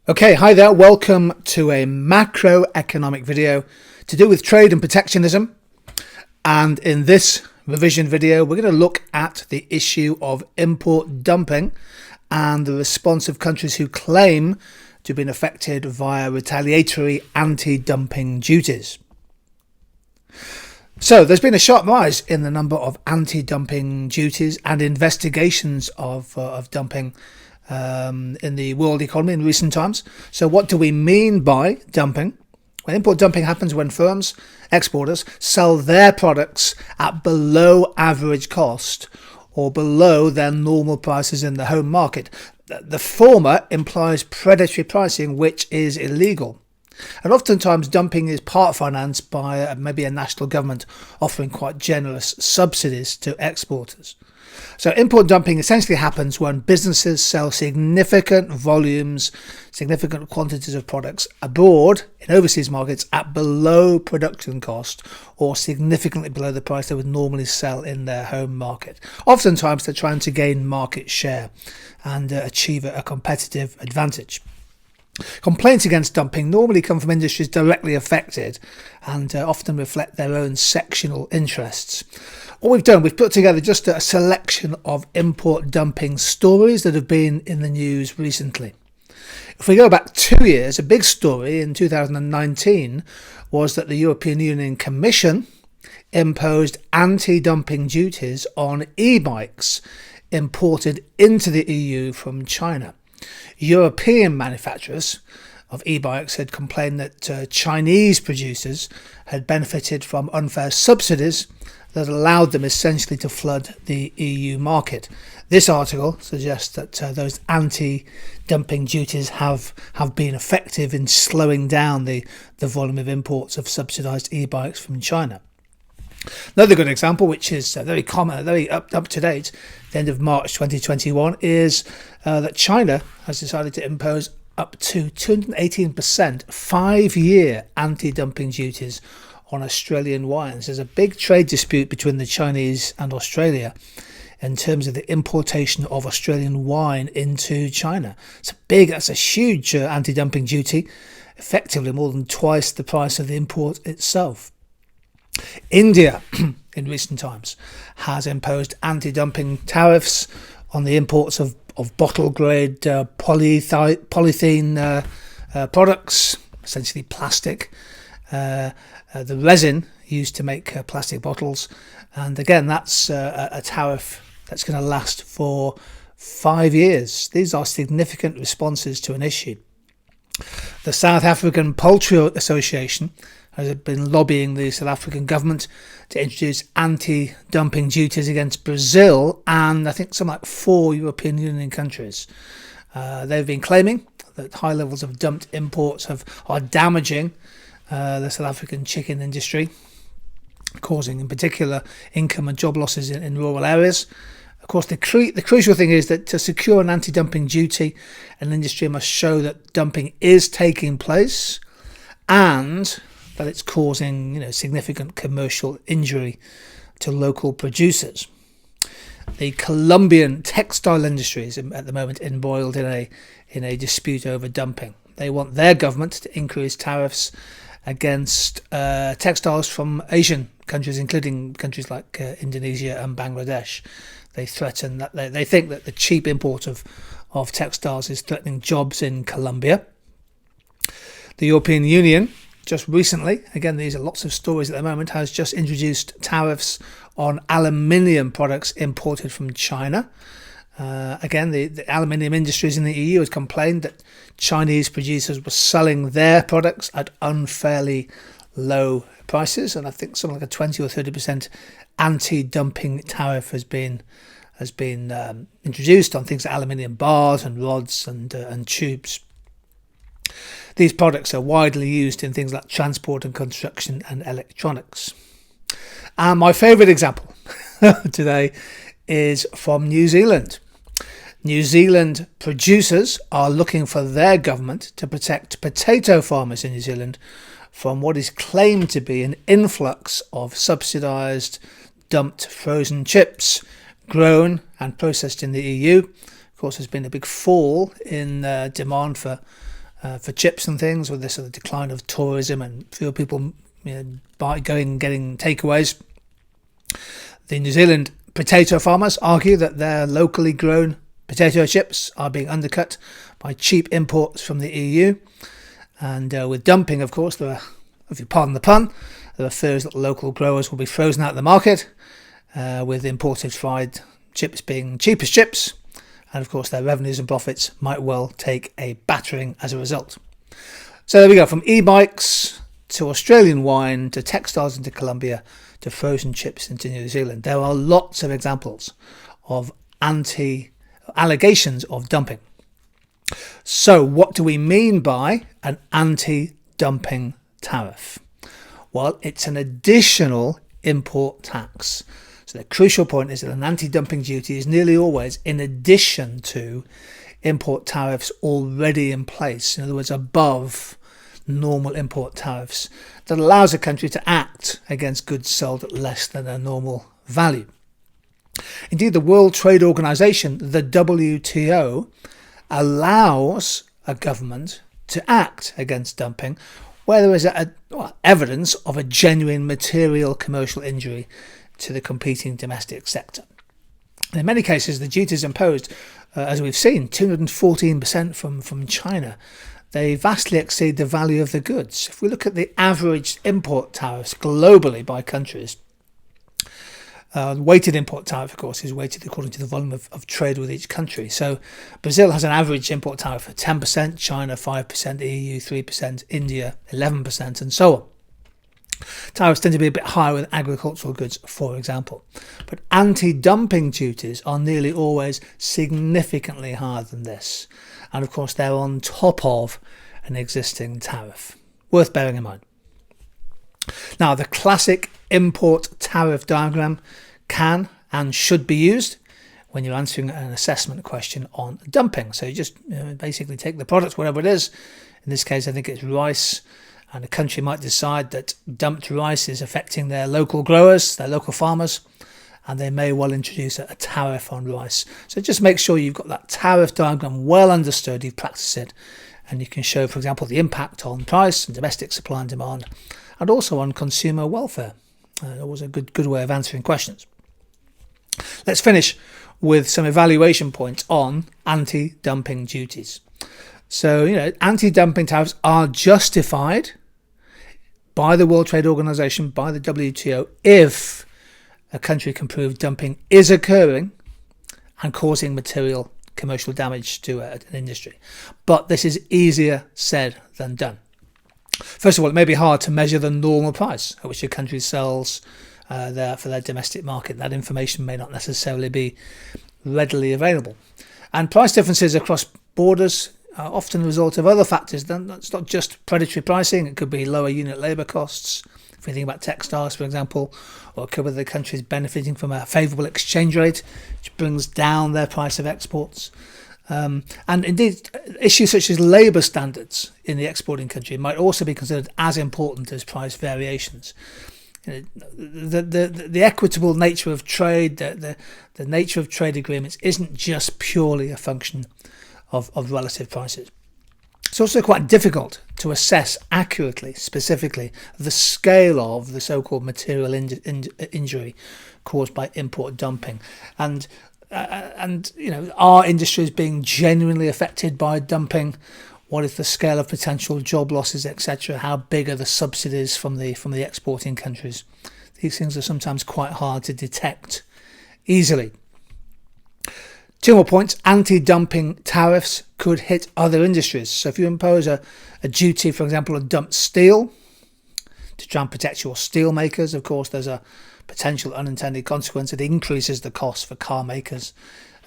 Okay, hi there. Welcome to a macroeconomic video to do with trade and protectionism. And in this revision video, we're going to look at the issue of import dumping and the response of countries who claim to have been affected via retaliatory anti-dumping duties. So there's been a sharp rise in the number of anti-dumping duties and investigations of dumping in the world economy in recent times. So what do we mean by dumping? Well, import dumping happens when firms, exporters, sell their products at below average cost or below their normal prices in the home market. The former implies predatory pricing, which is illegal. And oftentimes dumping is part financed by maybe a national government offering quite generous subsidies to exporters. So import dumping essentially happens when businesses sell significant volumes, significant quantities of products abroad in overseas markets at below production cost or significantly below the price they would normally sell in their home market. Oftentimes they're trying to gain market share and achieve a competitive advantage. Complaints against dumping normally come from industries directly affected and often reflect their own sectional interests. What we've done, we've put together just a selection of import dumping stories that have been in the news recently. If we go back 2 years, a big story in 2019 was that the European Union Commission imposed anti-dumping duties on e-bikes imported into the EU from China. European manufacturers of e-bikes had complained that Chinese producers had benefited from unfair subsidies that allowed them essentially to flood the EU market. This article suggests that those anti-dumping duties have been effective in slowing down the volume of imports of subsidised e-bikes from China. Another good example, which is very common, very up to date, the end of March 2021, is that China has decided to impose up to 218% 5-year anti-dumping duties on Australian wines. There's a big trade dispute between the Chinese and Australia in terms of the importation of Australian wine into China. That's a huge anti-dumping duty, effectively more than twice the price of the import itself. India, in recent times, has imposed anti-dumping tariffs on the imports of bottle-grade polythene products, essentially plastic, the resin used to make plastic bottles. And again, that's a tariff that's going to last for 5 years. These are significant responses to an issue. The South African Poultry Association has been lobbying the South African government to introduce anti-dumping duties against Brazil and I think something like 4 European Union countries. They've been claiming that high levels of dumped imports are damaging the South African chicken industry, causing in particular income and job losses in rural areas. Of course, the crucial thing is that to secure an anti-dumping duty, an industry must show that dumping is taking place and that it's causing significant commercial injury to local producers. The Colombian textile industry is at the moment embroiled in a dispute over dumping. They want their government to increase tariffs against textiles from Asian countries, including countries like Indonesia and Bangladesh. They threaten that they think that the cheap import of textiles is threatening jobs in Colombia. The European Union just recently, again these are lots of stories at the moment, has just introduced tariffs on aluminium products imported from China. Again, the aluminium industries in the EU has complained that Chinese producers were selling their products at unfairly low prices, and I think something like a 20 or 30% anti-dumping tariff has been introduced on things like aluminium bars and rods and tubes. These products are widely used in things like transport and construction and electronics. And my favourite example today is from New Zealand. New Zealand producers are looking for their government to protect potato farmers in New Zealand from what is claimed to be an influx of subsidised dumped frozen chips grown and processed in the EU. Of course, there's been a big fall in demand for for chips and things, with this sort of decline of tourism and fewer people going and getting takeaways. The New Zealand potato farmers argue that their locally grown potato chips are being undercut by cheap imports from the EU. And with dumping, of course, there are, if you pardon the pun, there are fears that local growers will be frozen out of the market, with imported fried chips being cheap as chips. And of course, their revenues and profits might well take a battering as a result. So there we go, from e-bikes to Australian wine to textiles into Colombia to frozen chips into New Zealand. There are lots of examples of allegations of dumping. So what do we mean by an anti-dumping tariff? Well, it's an additional import tax. So the crucial point is that an anti-dumping duty is nearly always in addition to import tariffs already in place. In other words, above normal import tariffs, that allows a country to act against goods sold at less than a normal value. Indeed, the World Trade Organization, the WTO, allows a government to act against dumping where there is evidence of a genuine material commercial injury to the competing domestic sector. In many cases, the duties imposed, as we've seen, 214% from China. They vastly exceed the value of the goods. If we look at the average import tariffs globally by countries, weighted import tariff, of course, is weighted according to the volume of trade with each country. So Brazil has an average import tariff of 10%, China 5%, EU 3%, India 11%, and so on. Tariffs tend to be a bit higher with agricultural goods, for example. But anti-dumping duties are nearly always significantly higher than this. And of course, they're on top of an existing tariff. Worth bearing in mind. Now, the classic import tariff diagram can and should be used when you're answering an assessment question on dumping. So you just basically take the product, whatever it is. In this case, I think it's rice. And a country might decide that dumped rice is affecting their local growers, their local farmers, and they may well introduce a tariff on rice. So just make sure you've got that tariff diagram well understood, you've practiced it, and you can show, for example, the impact on price and domestic supply and demand, and also on consumer welfare. Always a good way of answering questions. Let's finish with some evaluation points on anti-dumping duties. So, anti-dumping tariffs are justified by the World Trade Organization, by the WTO, if a country can prove dumping is occurring and causing material commercial damage to an industry. But this is easier said than done. First of all, it may be hard to measure the normal price at which a country sells for their domestic market. That information may not necessarily be readily available. And price differences across borders are often the result of other factors. It's not just predatory pricing. It could be lower unit labour costs, if we think about textiles, for example, or it could be the countries benefiting from a favourable exchange rate, which brings down their price of exports. And indeed, issues such as labour standards in the exporting country might also be considered as important as price variations. The equitable nature of trade, the nature of trade agreements isn't just purely a function of relative prices. It's also quite difficult to assess accurately, specifically, the scale of the so-called material injury caused by import dumping. And are industries being genuinely affected by dumping? What is the scale of potential job losses, etc.? How big are the subsidies from the exporting countries? These things are sometimes quite hard to detect easily. Two more points. Anti-dumping tariffs could hit other industries. So if you impose a duty, for example, on dumped steel to try and protect your steel makers, of course, there's a potential unintended consequence. It increases the cost for car makers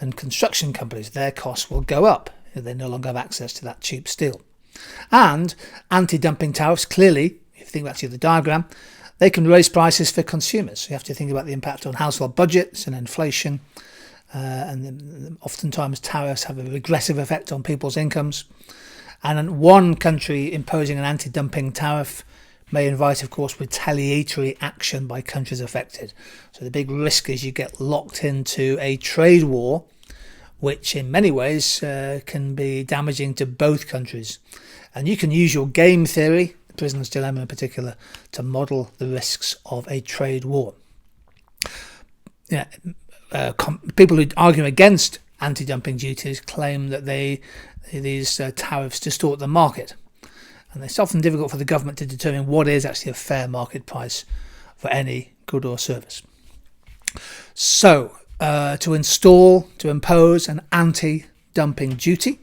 and construction companies. Their costs will go up if they no longer have access to that cheap steel. And anti-dumping tariffs, clearly, if you think back to the diagram, they can raise prices for consumers. So you have to think about the impact on household budgets and inflation. And oftentimes tariffs have a regressive effect on people's incomes. And one country imposing an anti-dumping tariff may invite, of course, retaliatory action by countries affected. So the big risk is you get locked into a trade war which in many ways can be damaging to both countries. And you can use your game theory, the prisoner's dilemma in particular, to model the risks of a trade war. Yeah, people who argue against anti-dumping duties claim that these tariffs distort the market, and it's often difficult for the government to determine what is actually a fair market price for any good or service. So, to impose an anti-dumping duty,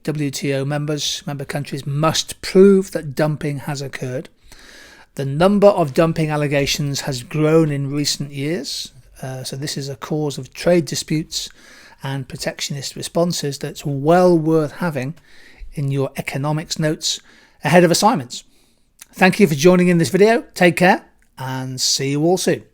WTO member countries must prove that dumping has occurred. The number of dumping allegations has grown in recent years, so this is a cause of trade disputes and protectionist responses that's well worth having in your economics notes ahead of assignments. Thank you for joining in this video. Take care and see you all soon.